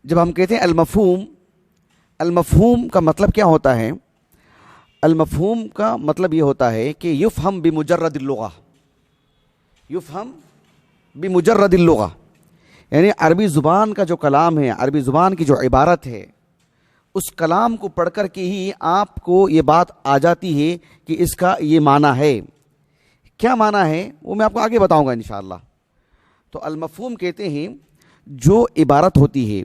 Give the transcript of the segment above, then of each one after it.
جب ہم کہتے ہیں المفہوم، المفہوم کا مطلب کیا ہوتا ہے؟ المفہوم کا مطلب یہ ہوتا ہے کہ یفہم بمجرد اللغہ، یفہم بمجرد اللغہ، یعنی عربی زبان کا جو کلام ہے، عربی زبان کی جو عبارت ہے، اس کلام کو پڑھ کر کے ہی آپ کو یہ بات آ جاتی ہے کہ اس کا یہ معنی ہے۔ کیا معنی ہے وہ میں آپ کو آگے بتاؤں گا انشاءاللہ۔ تو المفہوم کہتے ہیں جو عبارت ہوتی ہے،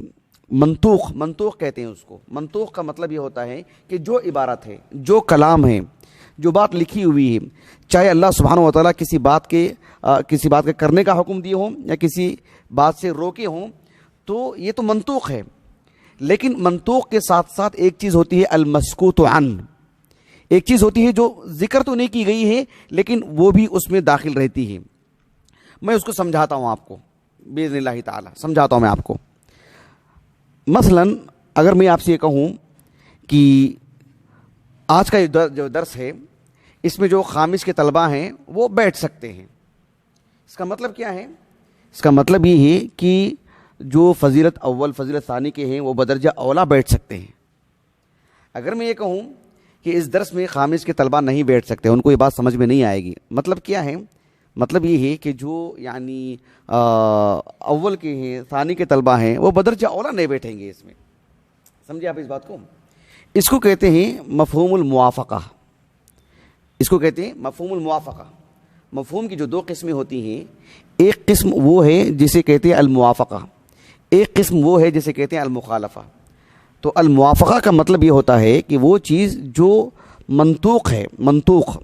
منطوق، منطوق کہتے ہیں اس کو۔ منطوق کا مطلب یہ ہوتا ہے کہ جو عبارت ہے، جو کلام ہے، جو بات لکھی ہوئی ہے، چاہے اللہ سبحانہ و تعالیٰ کسی بات کے کرنے کا حکم دیے ہوں یا کسی بات سے روکے ہوں، تو یہ تو منطوق ہے۔ لیکن منطوق کے ساتھ ساتھ ایک چیز ہوتی ہے المسکوت عن، ایک چیز ہوتی ہے جو ذکر تو نہیں کی گئی ہے لیکن وہ بھی اس میں داخل رہتی ہے۔ میں اس کو سمجھاتا ہوں آپ کو باذن اللہ تعالی، سمجھاتا ہوں میں آپ کو۔ مثلا اگر میں آپ سے یہ کہوں کہ آج کا جو درس ہے اس میں جو خامس کے طلبہ ہیں وہ بیٹھ سکتے ہیں، اس کا مطلب کیا ہے؟ اس کا مطلب یہ ہے کہ جو فضیلت اول فضیلت ثانی کے ہیں وہ بدرجہ اولا بیٹھ سکتے ہیں۔ اگر میں یہ کہوں کہ اس درس میں خامس کے طلبہ نہیں بیٹھ سکتے، ان کو یہ بات سمجھ میں نہیں آئے گی، مطلب کیا ہے؟ مطلب یہ ہے کہ جو یعنی اول کے ہیں، ثانی کے طلبہ ہیں، وہ بدرجہ اولا نہیں بیٹھیں گے اس میں۔ سمجھے آپ اس بات کو؟ اس کو کہتے ہیں مفہوم الموافقہ، اس کو کہتے ہیں مفہوم الموافقہ۔ مفہوم کی جو دو قسمیں ہوتی ہیں، ایک قسم وہ ہے جسے کہتے ہیں الموافقہ، ایک قسم وہ ہے جسے کہتے ہیں المخالفہ۔ تو الموافقہ کا مطلب یہ ہوتا ہے کہ وہ چیز جو منطوق ہے، منطوق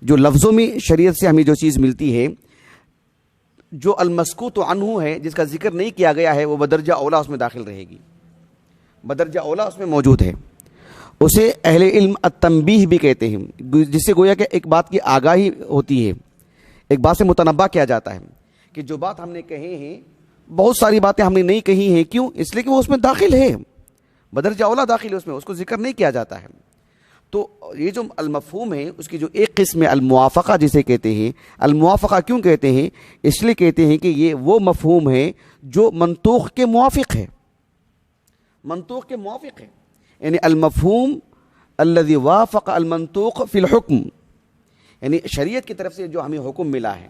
جو لفظوں میں شریعت سے ہمیں جو چیز ملتی ہے، جو المسکوت عنہ ہے، جس کا ذکر نہیں کیا گیا ہے، وہ بدرجہ اولا اس میں داخل رہے گی، بدرجہ اولا اس میں موجود ہے۔ اسے اہل علم التنبیہ بھی کہتے ہیں، جس سے گویا کہ ایک بات کی آگاہی ہوتی ہے، ایک بات سے متنبہ کیا جاتا ہے کہ جو بات ہم نے کہے ہیں، بہت ساری باتیں ہم نے نہیں کہی ہیں، کیوں؟ اس لیے کہ وہ اس میں داخل ہے، بدرجہ اولا داخل ہے اس میں، اس کو ذکر نہیں کیا جاتا ہے۔ تو یہ جو المفہوم ہے اس کی جو ایک قسم ہے الموافقہ جسے کہتے ہیں۔ الموافقہ کیوں کہتے ہیں؟ اس لیے کہتے ہیں کہ یہ وہ مفہوم ہے جو منطوق کے موافق ہے، منطوق کے موافق ہے، یعنی المفہوم الذي وافق المنطوق فی الحکم، یعنی شریعت کی طرف سے جو ہمیں حکم ملا ہے،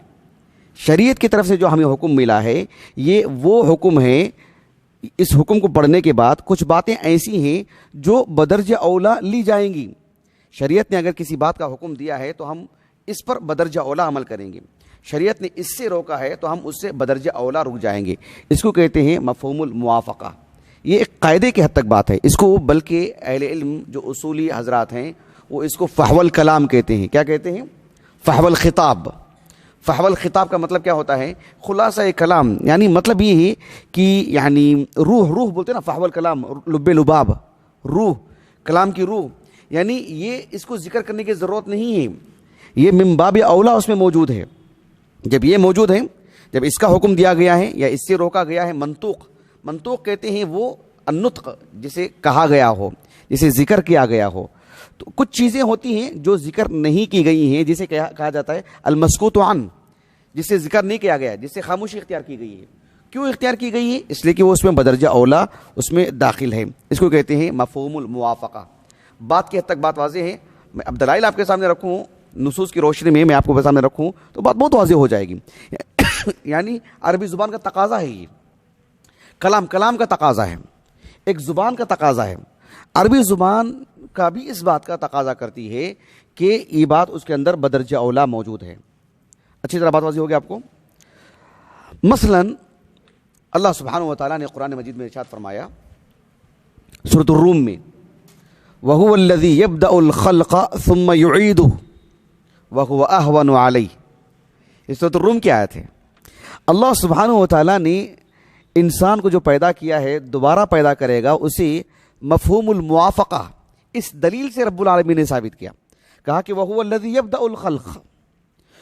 شریعت کی طرف سے جو ہمیں حکم ملا ہے، یہ وہ حکم ہے۔ اس حکم کو پڑھنے کے بعد کچھ باتیں ایسی ہیں جو بدرجہ اولا لی جائیں گی۔ شریعت نے اگر کسی بات کا حکم دیا ہے تو ہم اس پر بدرجہ اولا عمل کریں گے، شریعت نے اس سے روکا ہے تو ہم اس سے بدرجہ اولا رک جائیں گے۔ اس کو کہتے ہیں مفہوم الموافقہ۔ یہ ایک قاعدے کی حد تک بات ہے، اس کو بلکہ اہل علم جو اصولی حضرات ہیں وہ اس کو فحوى الکلام کہتے ہیں۔ کیا کہتے ہیں؟ فحوى الخطاب۔ فحوى الخطاب کا مطلب کیا ہوتا ہے؟ خلاصہ کلام، یعنی مطلب یہ ہے کہ یعنی روح بولتے ہیں نا، فحوى الکلام، لب لباب، روح، کلام کی روح، یعنی یہ اس کو ذکر کرنے کی ضرورت نہیں ہے، یہ من باب اولا اس میں موجود ہے۔ جب یہ موجود ہے، جب اس کا حکم دیا گیا ہے یا اس سے روکا گیا ہے، منطوق، منطوق کہتے ہیں وہ النطق جسے کہا گیا ہو، جسے ذکر کیا گیا ہو۔ تو کچھ چیزیں ہوتی ہیں جو ذکر نہیں کی گئی ہیں، جسے کہا جاتا ہے المسکوت عن، جسے ذکر نہیں کیا گیا، جس سے خاموشی اختیار کی گئی ہے۔ کیوں اختیار کی گئی ہے؟ اس لیے کہ وہ اس میں بدرجہ اولا اس میں داخل ہے۔ اس کو کہتے ہیں مفہوم الموافقہ۔ بات کی حد تک بات واضح ہے۔ میں اب دلائل آپ کے سامنے رکھوں، نصوص کی روشنی میں آپ کو سامنے رکھوں تو بات بہت واضح ہو جائے گی۔ یعنی عربی زبان کا تقاضا ہے، یہ کلام کا تقاضا ہے، ایک زبان کا تقاضا ہے۔ عربی زبان کا بھی اس بات کا تقاضا کرتی ہے کہ یہ بات اس کے اندر بدرجہ اولا موجود ہے۔ اچھی طرح بات واضح ہو گیا آپ کو؟ مثلا اللہ سبحانہ و تعالیٰ نے قرآن مجید میں ارشاد فرمایا سورۃ الروم میں، وَهُوَ الَّذِي يَبْدَأُ الْخَلْقَ ثُمَّ يُعِيدُهُ وَهُوَ أَهْوَنُ عَلَيْهِ۔ یہ سورۃ الروم کی آیت ہے۔ اللہ سبحانہ و تعالیٰ نے انسان کو جو پیدا کیا ہے دوبارہ پیدا کرے گا، اسے مفہوم الموافقہ اس دلیل سے رب العالمین نے ثابت کیا، کہا کہ وَهُوَ الَّذِي يَبْدَأُ الْخَلْقَ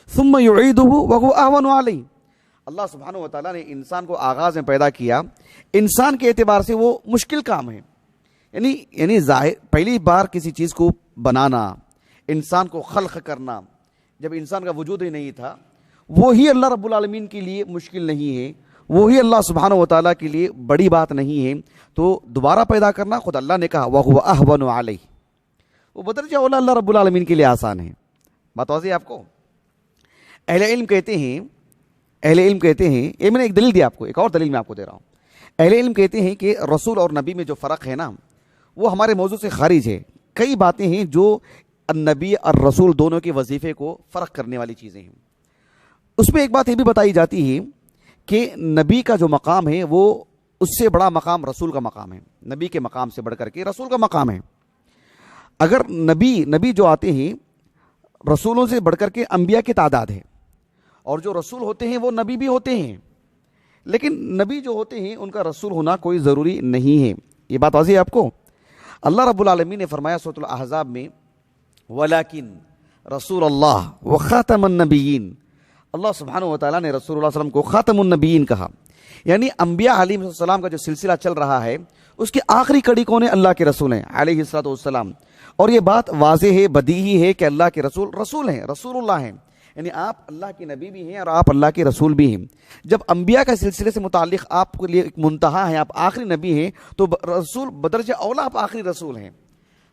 ثُمَّ يُعِيدُهُ وَهُوَ أَهْوَنُ عَلَيْهِ۔ اللہ سبحانہ و تعالیٰ نے انسان کو آغاز میں پیدا کیا، انسان کے اعتبار سے وہ مشکل کام ہے، یعنی ظاہر پہلی بار کسی چیز کو بنانا، انسان کو خلق کرنا، جب انسان کا وجود ہی نہیں تھا، وہی اللہ رب العالمین کے لیے مشکل نہیں ہے، وہی اللہ سبحانہ و تعالیٰ کے لیے بڑی بات نہیں ہے، تو دوبارہ پیدا کرنا خود اللہ نے کہا وَهُوَ أَهْوَنُ عَلَيْهِ، وہ بدرجہ اولا اللہ رب العالمین کے لیے آسان ہے۔ بات واضح ہے آپ کو؟ اہل علم کہتے ہیں یہ میں نے ایک دلیل دی آپ کو، ایک اور دلیل میں آپ کو دے رہا ہوں۔ اہل علم کہتے ہیں کہ رسول اور نبی میں جو فرق ہے نا وہ ہمارے موضوع سے خارج ہے۔ کئی باتیں ہیں جو النبی اور رسول دونوں کے وظیفے کو فرق کرنے والی چیزیں ہیں۔ اس میں ایک بات یہ بھی بتائی جاتی ہے کہ نبی کا جو مقام ہے وہ اس سے بڑا مقام رسول کا مقام ہے، نبی کے مقام سے بڑھ کر کے رسول کا مقام ہے۔ اگر نبی جو آتے ہیں رسولوں سے بڑھ کر کے انبیاء کی تعداد ہے، اور جو رسول ہوتے ہیں وہ نبی بھی ہوتے ہیں، لیکن نبی جو ہوتے ہیں ان کا رسول ہونا کوئی ضروری نہیں ہے۔ یہ بات واضح ہے آپ کو؟ اللہ رب العالمین نے فرمایا سورۃ الاحزاب میں وَلَكِن رسول اللہ وخاتم النبیین، اللہ سبحانہ و تعالیٰ نے رسول اللہ صلی اللہ علیہ وسلم کو خاتم النبیین کہا، یعنی انبیاء علیہ السلام کا جو سلسلہ چل رہا ہے اس کی آخری کڑی کون ہے؟ اللہ کے رسول ہیں علیہ السلام۔ اور یہ بات واضح ہے، بدیہی ہے کہ اللہ کے رسول ہیں، رسول اللہ ہیں، یعنی آپ اللہ کے نبی بھی ہیں اور آپ اللہ کے رسول بھی ہیں۔ جب انبیاء کا سلسلے سے متعلق آپ کے لیے ایک منتہا ہے، آپ آخری نبی ہیں، تو رسول بدرجہ اولا آپ آخری رسول ہیں۔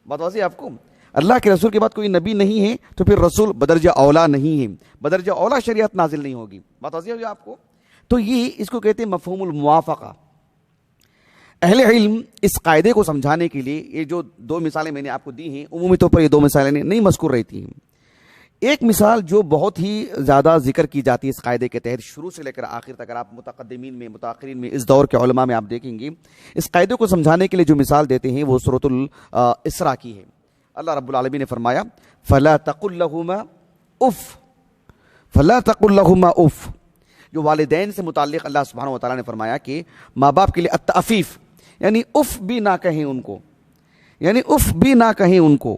بات واضح ہے آپ کو؟ اللہ کے رسول کے بعد کوئی نبی نہیں ہے تو پھر رسول بدرجہ اولا نہیں ہے، بدرجہ اولا شریعت نازل نہیں ہوگی۔ بات واضح ہوگی آپ کو؟ تو یہ اس کو کہتے ہیں مفہوم الموافقہ۔ اہل علم اس قاعدے کو سمجھانے کے لیے یہ جو دو مثالیں میں نے آپ کو دی ہیں، عمومی طور پر یہ دو مثالیں نہیں مذکور رہتی ہیں۔ ایک مثال جو بہت ہی زیادہ ذکر کی جاتی ہے اس قاعدے کے تحت شروع سے لے کر آخر تک، اگر آپ متقدمین میں متاخرین میں اس دور کے علماء میں آپ دیکھیں گے، اس قاعدے کو سمجھانے کے لیے جو مثال دیتے ہیں وہ سورۃ الاسراء کی ہے۔ اللہ رب العالمین نے فرمایا فَلَا تَقُلْ لَهُمَا اُفْ، فَلَا تَقُلْ لَهُمَا اُفْ، جو والدین سے متعلق اللہ سبحانہ و تعالیٰ نے فرمایا کہ ماں باپ کے لیے التعفیف، یعنی اف بھی نہ کہیں ان کو، یعنی اف بھی نہ کہیں ان کو،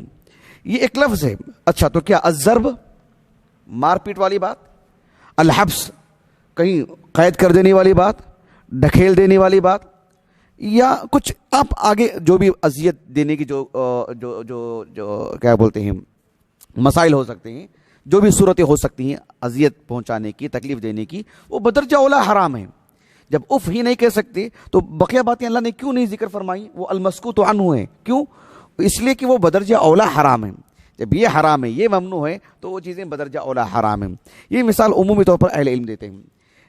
یہ ایک لفظ ہے۔ اچھا تو کیا الضرب، مار پیٹ والی بات، الحبس کہیں قید کر دینے والی بات، ڈھکیل دینے والی بات، یا کچھ آپ آگے جو بھی اذیت دینے کی جو جو جو جو کیا بولتے ہیں مسائل ہو سکتے ہیں، جو بھی صورتیں ہو سکتی ہیں اذیت پہنچانے کی، تکلیف دینے کی، وہ بدرجہ اولا حرام ہے۔ جب اف ہی نہیں کہہ سکتے تو بقیہ باتیں اللہ نے کیوں نہیں ذکر فرمائی؟ وہ المسکوت عنہ ہیں، کیوں؟ اس لیے کہ وہ بدرجہ اولا حرام ہے۔ جب یہ حرام ہے، یہ ممنوع ہے، تو وہ چیزیں بدرجہ اولا حرام ہیں۔ یہ مثال عمومی طور پر اہل علم دیتے ہیں۔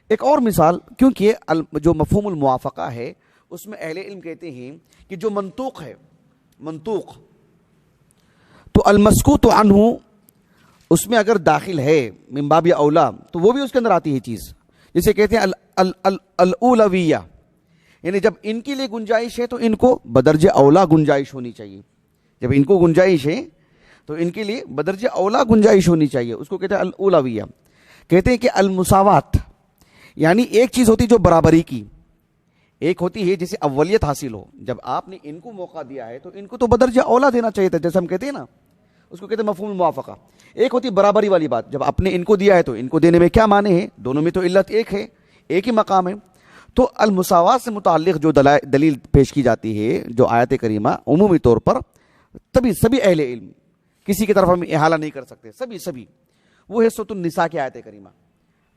ایک اور مثال، کیونکہ جو مفہوم الموافقہ ہے اس میں اہل علم کہتے ہیں کہ جو منطوق ہے، منطوق تو المسکوت عنہ اس میں اگر داخل ہے من باب اولا تو وہ بھی اس کے اندر آتی ہے چیز، جسے کہتے ہیں الاولویہ، یعنی جب ان کے لیے گنجائش ہے تو ان کو بدرجہ اولا گنجائش ہونی چاہیے۔ جب ان کو گنجائش ہے تو ان کے لیے بدرجہ اولا گنجائش ہونی چاہیے، اس کو کہتے ہیں الاولویہ۔ کہتے ہیں کہ المساوات، یعنی ایک چیز ہوتی جو برابری کی، ایک ہوتی ہے جسے اولیت حاصل ہو۔ جب آپ نے ان کو موقع دیا ہے تو ان کو تو بدرجہ اولا دینا چاہیے تھا، جیسے ہم کہتے ہیں نا، اس کو کہتے ہیں مفہوم الموافقہ۔ ایک ہوتی برابری والی بات، جب آپ نے ان کو دیا ہے تو ان کو دینے میں کیا معنی ہے؟ دونوں میں تو علت ایک ہے، ایک ہی مقام ہے۔ تو المساوات سے متعلق جو دلیل پیش کی جاتی ہے جو آیت کریمہ، عمومی طور پر تبھی سبھی اہل علم، کسی کی طرف ہم احالہ نہیں کر سکتے، سبھی وہ ہے سورۃ النساء کی آیت کریمہ۔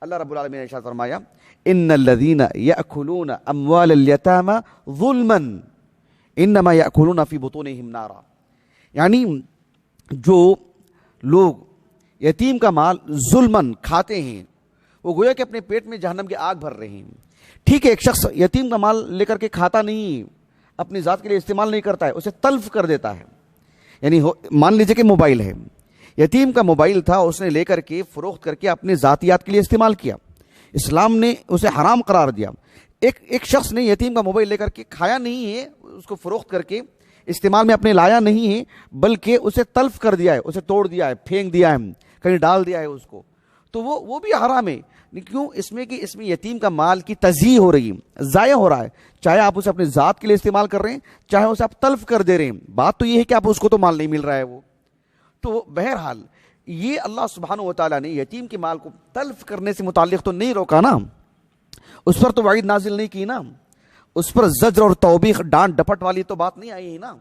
اللہ رب العالمین نے ارشاد فرمایا ان الذین یأکلون اموال الیتامی ظلما انما یأکلون فی بطونہم نارا، یعنی جو لوگ یتیم کا مال ظلمن کھاتے ہیں وہ گویا کہ اپنے پیٹ میں جہنم کی آگ بھر رہے ہیں۔ ٹھیک ہے، ایک شخص یتیم کا مال لے کر کے کھاتا نہیں، اپنی ذات کے لیے استعمال نہیں کرتا ہے، اسے تلف کر دیتا ہے۔ یعنی مان لیجئے کہ موبائل ہے، یتیم کا موبائل تھا، اس نے لے کر کے فروخت کر کے اپنے ذاتیات کے لیے استعمال کیا، اسلام نے اسے حرام قرار دیا۔ ایک شخص نے یتیم کا موبائل لے کر کے کھایا نہیں ہے، اس کو فروخت کر کے استعمال میں اپنے لایا نہیں ہے، بلکہ اسے تلف کر دیا ہے، اسے توڑ دیا ہے، پھینک دیا ہے، کہیں ڈال دیا ہے اس کو، تو وہ بھی حرام ہے۔ کیوں؟ اس میں کہ اس میں یتیم کا مال کی تضییع ہو رہی ہے، ضائع ہو رہا ہے، چاہے آپ اسے اپنے ذات کے لیے استعمال کر رہے ہیں، چاہے اسے آپ تلف کر دے رہے ہیں، بات تو یہ ہے کہ آپ اس کو تو مال نہیں مل رہا ہے وہ۔ تو بہرحال یہ اللہ سبحانہ و تعالیٰ نے یتیم کے مال کو تلف کرنے سے متعلق تو نہیں روکا نا، اس پر تو وعید نازل نہیں کی نا، اس پر زجر اور توبیخ، ڈانٹ ڈپٹ والی تو بات نہیں آئی ہے نا۔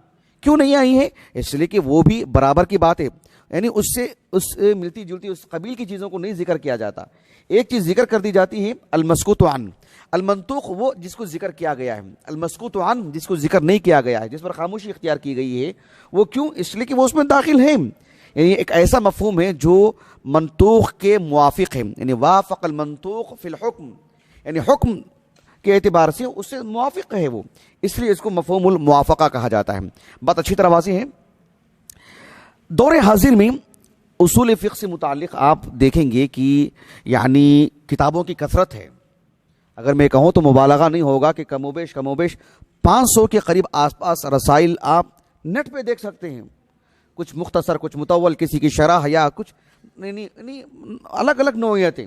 کیوں نہیں آئی ہے؟ اس لیے کہ وہ بھی برابر کی بات ہے۔ یعنی اس سے ملتی جلتی اس قبیل کی چیزوں کو نہیں ذکر کیا جاتا. ایک چیز ذکر کر دی جاتی ہے المسکوت عن. المنطوق وہ جس کو ذکر کیا گیا ہے، المسکوت عن جس کو ذکر نہیں کیا گیا ہے، جس پر خاموشی اختیار کی گئی ہے. وہ کیوں؟ اس لیے کہ وہ اس میں داخل ہے. یعنی ایک ایسا مفہوم ہے جو منطوق کے موافق ہے، یعنی وافق المنطوق فی الحکم، یعنی حکم کے اعتبار سے اس سے موافق ہے وہ، اس لیے اس کو مفہوم الموافقہ کہا جاتا ہے. بات اچھی طرح واضح ہے. دور حاضر میں اصول فقہ سے متعلق آپ دیکھیں گے کہ یعنی کتابوں کی کثرت ہے. اگر میں کہوں تو مبالغہ نہیں ہوگا کہ کم و بیش 500 کے قریب آس پاس رسائل آپ نیٹ پہ دیکھ سکتے ہیں. کچھ مختصر، کچھ مطول، کسی کی شرح یا کچھ الگ الگ نوعیتیں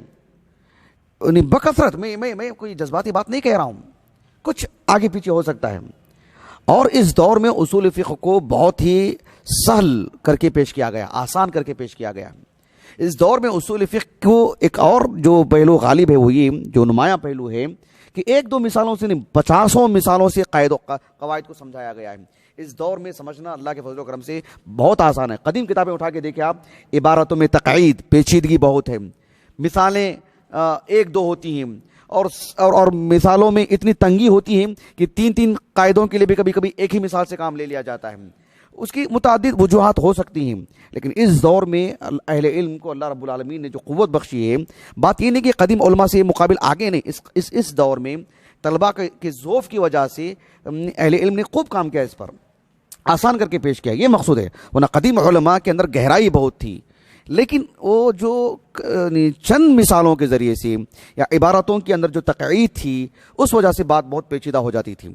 بکثرت. میں کوئی جذباتی بات نہیں کہہ رہا ہوں، کچھ آگے پیچھے ہو سکتا ہے. اور اس دور میں اصول فقہ کو بہت ہی سہل کر کے پیش کیا گیا، آسان کر کے پیش کیا گیا. اس دور میں اصول فقہ کو ایک اور جو پہلو غالب ہے وہ یہ جو نمایاں پہلو ہے کہ 1-2 مثالوں سے نہیں 50 مثالوں سے قواعد کو سمجھایا گیا ہے. اس دور میں سمجھنا اللہ کے فضل و کرم سے بہت آسان ہے. قدیم کتابیں اٹھا کے دیکھیں آپ، عبارتوں میں تقعید، پیچیدگی بہت ہے، مثالیں 1-2 ہوتی ہیں، اور مثالوں میں اتنی تنگی ہوتی ہے کہ 3 قاعدوں کے لیے بھی کبھی کبھی ایک ہی مثال سے کام لے لیا جاتا ہے. اس کی متعدد وجوہات ہو سکتی ہیں، لیکن اس دور میں اہل علم کو اللہ رب العالمین نے جو قوت بخشی ہے، بات یہ نہیں کہ قدیم علماء سے مقابل آگے نہیں، اس دور میں طلباء کے ذوف کی وجہ سے اہل علم نے خوب کام کیا، اس پر آسان کر کے پیش کیا. یہ مقصود ہے. ورنہ قدیم علماء کے اندر گہرائی بہت تھی، لیکن وہ جو چند مثالوں کے ذریعے سے یا عبارتوں کے اندر جو تقعید تھی اس وجہ سے بات بہت پیچیدہ ہو جاتی تھی.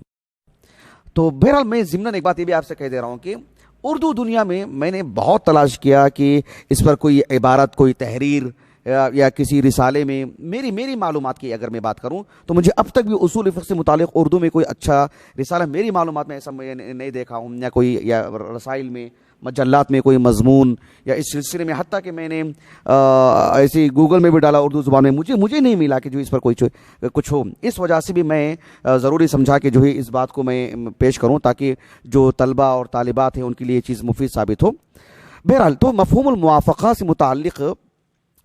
تو بہرحال میں ضمناً ایک بات یہ بھی آپ سے کہہ دے رہا ہوں کہ اردو دنیا میں نے بہت تلاش کیا کہ اس پر کوئی عبارت، کوئی تحریر یا کسی رسالے میں میری معلومات کی اگر میں بات کروں تو مجھے اب تک بھی اصول فقہ سے متعلق اردو میں کوئی اچھا رسالہ میری معلومات میں ایسا نہیں دیکھا ہوں، یا رسائل میں، مجلات میں کوئی مضمون یا اس سلسلے میں. حتیٰ کہ میں نے ایسی گوگل میں بھی ڈالا اردو زبان میں، مجھے نہیں ملا کہ جو اس پر کوئی کچھ ہو. اس وجہ سے بھی میں ضروری سمجھا کہ جو ہے اس بات کو میں پیش کروں تاکہ جو طلبہ اور طالبات ہیں ان کے لیے یہ چیز مفید ثابت ہو. بہرحال تو مفہوم الموافقہ سے متعلق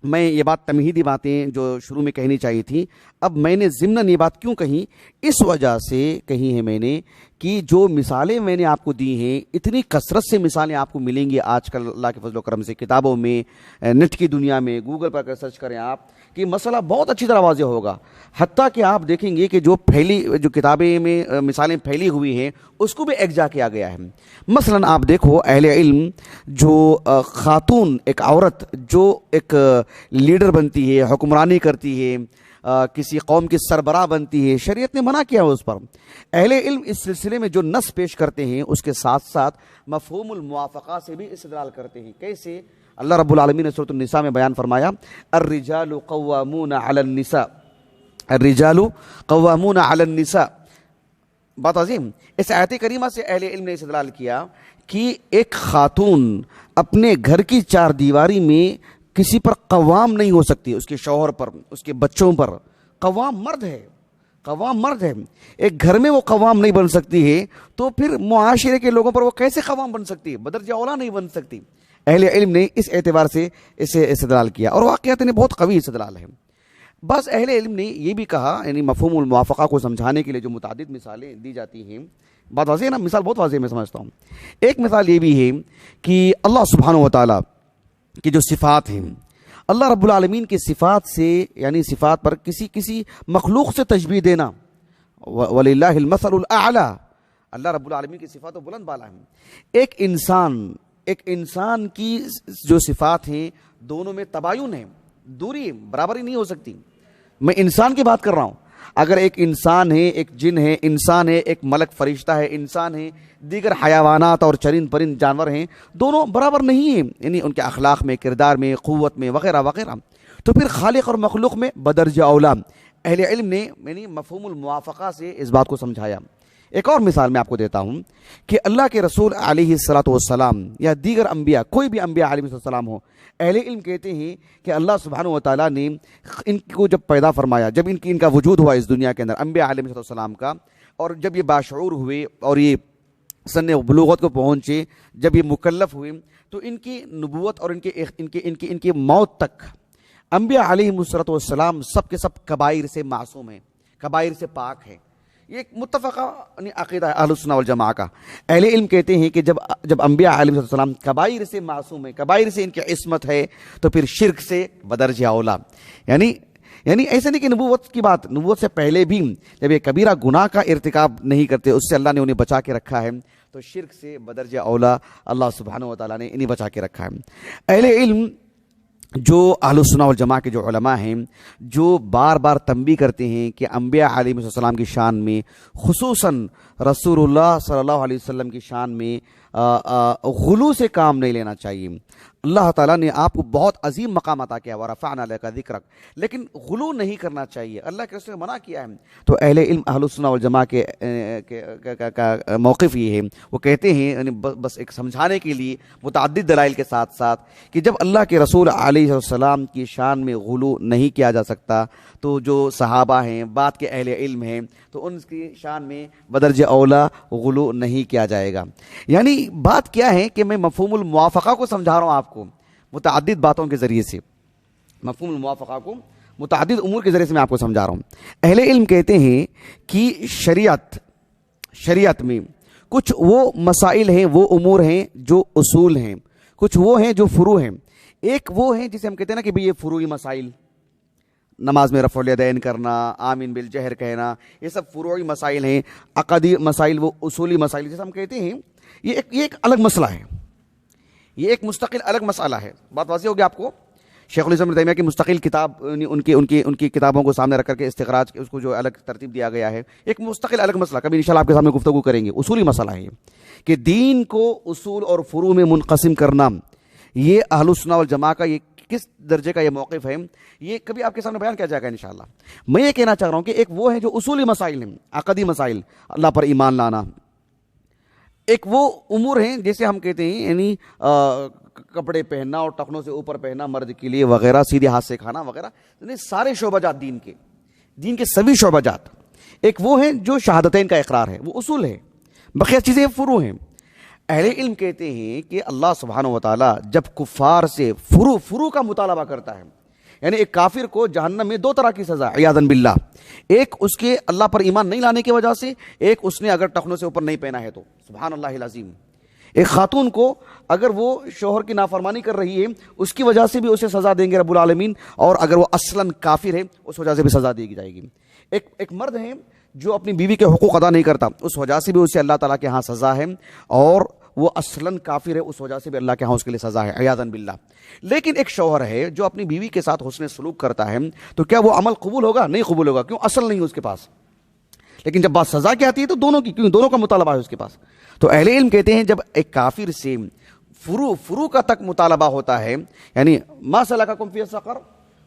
میں یہ بات تمہیدی باتیں جو شروع میں کہنی چاہیے تھی، اب میں نے ضمناً یہ بات کیوں کہی، اس وجہ سے کہی ہے میں نے کہ جو مثالیں میں نے آپ کو دی ہیں، اتنی کثرت سے مثالیں آپ کو ملیں گی آج کل اللہ کے فضل و کرم سے، کتابوں میں، نیٹ کی دنیا میں، گوگل پر اگر سرچ کریں آپ کہ مسئلہ بہت اچھی طرح واضح ہوگا. حتیٰ کہ آپ دیکھیں گے کہ جو کتابیں میں مثالیں پھیلی ہوئی ہیں اس کو بھی ایکجا کیا گیا ہے. مثلا آپ دیکھو اہل علم جو خاتون، ایک عورت جو ایک لیڈر بنتی ہے، حکمرانی کرتی ہے، کسی قوم کی سربراہ بنتی ہے، شریعت نے منع کیا ہے اس پر. اہل علم اس سلسلے میں جو نص پیش کرتے ہیں اس کے ساتھ ساتھ مفہوم الموافقہ سے بھی استدلال کرتے ہیں. کیسے؟ اللہ رب العالمین نے سورۃ النساء میں بیان فرمایا الرجال قوامون علی النساء، الرجال قوامون علی النساء. بات عظیم. اس آیت کریمہ سے اہل علم نے استدلال کیا کہ ایک خاتون اپنے گھر کی 4 دیواری میں کسی پر قوام نہیں ہو سکتی، اس کے شوہر پر، اس کے بچوں پر. قوام مرد ہے، قوام مرد ہے. ایک گھر میں وہ قوام نہیں بن سکتی ہے تو پھر معاشرے کے لوگوں پر وہ کیسے قوام بن سکتی ہے؟ بدرجہ اولا نہیں بن سکتی. اہل علم نے اس اعتبار سے اسے استدلال کیا اور واقعات نے بہت قوی استدلال ہے. بس اہل علم نے یہ بھی کہا، یعنی مفہوم الموافقہ کو سمجھانے کے لیے جو متعدد مثالیں دی جاتی ہیں، بات واضح ہے نا، مثال بہت واضح میں سمجھتا ہوں. ایک مثال یہ بھی ہے کہ اللہ سبحانہ و تعالیٰ کی جو صفات ہیں، اللہ رب العالمین کی صفات سے، یعنی صفات پر کسی مخلوق سے تشبیہ دینا، وَلِلَّهِ الْمَثَلُ الْأَعْلَى، اللہ رب العالمین کی صفات بلند بالا ہیں. ایک انسان کی جو صفات ہیں دونوں میں تباین ہے، دوری برابری نہیں ہو سکتی. میں انسان کی بات کر رہا ہوں، اگر ایک انسان ہے، ایک جن ہے، انسان ہے، ایک ملک فرشتہ ہے، انسان ہے، دیگر حیوانات اور چرند پرند جانور ہیں، دونوں برابر نہیں ہیں، یعنی ان کے اخلاق میں، کردار میں، قوت میں، وغیرہ وغیرہ. تو پھر خالق اور مخلوق میں بدرجہ اولا. اہل علم نے یعنی مفہوم الموافقہ سے اس بات کو سمجھایا. ایک اور مثال میں آپ کو دیتا ہوں کہ اللہ کے رسول علیہ الصلوۃ والسلام یا دیگر انبیاء، کوئی بھی انبیاء علیہ السلام ہو، اہل علم کہتے ہیں کہ اللہ سبحانہ و تعالیٰ نے ان کو جب پیدا فرمایا، جب ان کا وجود ہوا اس دنیا کے اندر، انبیاء علیہ السلام کا، اور جب یہ باشعور ہوئے اور یہ سن بلوغت کو پہنچے، جب یہ مکلف ہوئے، تو ان کی نبوت اور ان کی موت تک انبیاء علیہم الصلوۃ والسلام سب کے سب کبائر سے معصوم ہیں، کبائر سے پاک ہیں۔ یہ ایک متفقہ عقیدہ ہے اہل السنہ والجماعہ کا۔ اہل علم کہتے ہیں کہ جب انبیاء علیہ السلام کبائر سے معصوم ہیں، کبائر سے ان کی عصمت ہے، تو پھر شرک سے بدرجہ اولا، یعنی ایسے نہیں کہ نبوت کی بات، نبوت سے پہلے بھی جب یہ کبیرہ گناہ کا ارتکاب نہیں کرتے، اس سے اللہ نے انہیں بچا کے رکھا ہے، تو شرک سے بدرجہ اولا اللہ سبحانہ و تعالیٰ نے انہیں بچا کے رکھا ہے۔ اہل علم جو اہل السنہ والجماعہ کے جو علماء ہیں، جو بار بار تنبیہ کرتے ہیں کہ انبیاء علیہ السلام کی شان میں، خصوصاً رسول اللہ صلی اللہ علیہ وسلم کی شان میں غلو سے کام نہیں لینا چاہیے۔ اللہ تعالیٰ نے آپ کو بہت عظیم مقام عطا کیا، وَرَفَعْنَا لَكَ ذِكْرَكَ، لیکن غلو نہیں کرنا چاہیے، اللہ کے رسول نے منع کیا ہے۔ تو اہل علم اہل السنہ والجماعہ کے موقف یہ ہے، وہ کہتے ہیں بس ایک سمجھانے کے لیے متعدد دلائل کے ساتھ ساتھ کہ جب اللہ کے رسول علیہ السلام کی شان میں غلو نہیں کیا جا سکتا، تو جو صحابہ ہیں، بعد کے اہل علم ہیں، تو ان کی شان میں بدرجہ اولا غلو نہیں کیا جائے گا۔ یعنی بات کیا ہے کہ میں مفہوم الموافقہ کو سمجھا رہا ہوں آپ کو متعدد باتوں کے ذریعے سے، مفہوم الموافقہ کو متعدد امور کے ذریعے سے میں آپ کو سمجھا رہا ہوں۔ اہل علم کہتے ہیں کہ شریعت میں کچھ وہ مسائل ہیں، وہ امور ہیں جو اصول ہیں، کچھ وہ ہیں جو فروع ہیں۔ ایک وہ ہیں جسے ہم کہتے ہیں نا کہ بھی یہ فروعی مسائل، نماز میں رفع الیدین کرنا، آمین بالجہر کہنا، یہ سب فروعی مسائل ہیں۔ عقدی مسائل وہ اصولی مسائل جیسے ہم کہتے ہیں، یہ ایک الگ مسئلہ ہے، یہ ایک مستقل الگ مسئلہ ہے۔ بات واضح ہوگی آپ کو۔ شیخ الاسلام ابن تیمیہ کی مستقل کتاب، ان کی کتابوں کو سامنے رکھ کر کے استخراج اس کو جو الگ ترتیب دیا گیا ہے، ایک مستقل الگ مسئلہ، کبھی انشاءاللہ آپ کے سامنے گفتگو کریں گے۔ اصولی مسئلہ ہے یہ کہ دین کو اصول اور فروع میں منقسم کرنا، یہ اہل السنہ والجماعہ کا یہ کس درجے کا یہ موقف ہے، یہ کبھی آپ کے سامنے بیان کیا جائے گا انشاءاللہ۔ میں یہ کہنا چاہ رہا ہوں کہ ایک وہ ہے جو اصولی مسائل ہیں، عقدی مسائل، اللہ پر ایمان لانا۔ ایک وہ امور ہیں جیسے ہم کہتے ہیں یعنی کپڑے پہننا اور ٹخنوں سے اوپر پہننا مرد کے لیے وغیرہ، سیدھے ہاتھ سے کھانا وغیرہ، یعنی سارے شعبہ جات دین کے سبھی شعبہ جات۔ ایک وہ ہیں جو شہادتین کا اقرار ہے، وہ اصول ہے، بقیہ چیزیں فروع ہیں۔ اہل علم کہتے ہیں کہ اللہ سبحانہ و تعالیٰ جب کفار سے فروع کا مطالبہ کرتا ہے، یعنی ایک کافر کو جہنم میں دو طرح کی سزا عیاذاً باللہ، ایک اس کے اللہ پر ایمان نہیں لانے کی وجہ سے، ایک اس نے اگر ٹخنوں سے اوپر نہیں پہنا ہے تو، سبحان اللہ العظیم۔ ایک خاتون کو اگر وہ شوہر کی نافرمانی کر رہی ہے، اس کی وجہ سے بھی اسے سزا دیں گے رب العالمین، اور اگر وہ اصلاً کافر ہے اس وجہ سے بھی سزا دی جائے گی۔ ایک مرد ہے جو اپنی بیوی کے حقوق ادا نہیں کرتا، اس وجہ سے بھی اسے اللہ تعالیٰ کے ہاں سزا ہے، اور وہ اصلاً کافر ہے اس وجہ سے بھی اللہ کے ہاں اس کے لیے سزا ہے عیاذاً باللہ۔ لیکن ایک شوہر ہے جو اپنی بیوی کے ساتھ حسن سلوک کرتا ہے، تو کیا وہ عمل قبول ہوگا؟ نہیں قبول ہوگا، کیوں؟ اصل نہیں ہے اس کے پاس۔ لیکن جب بات سزا کی آتی ہے تو دونوں کا مطالبہ ہے اس کے پاس۔ تو اہل علم کہتے ہیں جب ایک کافر سے فروع کا تک مطالبہ ہوتا ہے، یعنی ما سلککم فی سقر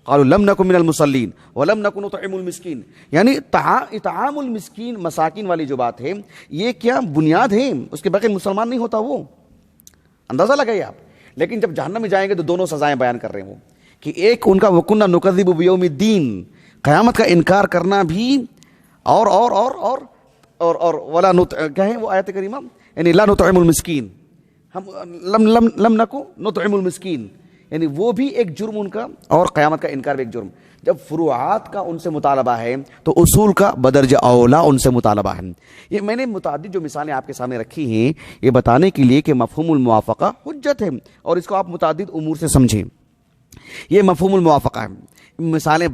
قالوا لم نکن من المصلین ولم نکن نطعم المسکین، یعنی اطعام المسکین، مساکین والی جو بات ہے، یہ کیا بنیاد ہے، اس کے بغیر مسلمان نہیں ہوتا وہ، اندازہ لگائیے آپ۔ لیکن جب جہنم میں جائیں گے تو دونوں سزائیں بیان کر رہے ہیں وہ، کہ ایک ان کا وَكُنَّا نُكَذِّبُ بِيَوْمِ الدِّينِ، قیامت کا انکار کرنا بھی، اور ولا کیا ہے وہ آیت کریمہ، یعنی لا نطعم المسکین، ہم لم نکو نطعم المسکین، یعنی وہ بھی ایک جرم ان کا، اور قیامت کا انکار بھی ایک جرم۔ جب فروعات کا ان سے مطالبہ ہے تو اصول کا بدرجہ اولا ان سے مطالبہ ہے۔ یہ میں نے متعدد جو مثالیں آپ کے سامنے رکھی ہیں، یہ بتانے کے لیے کہ مفہوم الموافقہ حجت ہے، اور اس کو آپ متعدد امور سے سمجھیں۔ یہ مفہوم الموافقہ ہے، مثالیں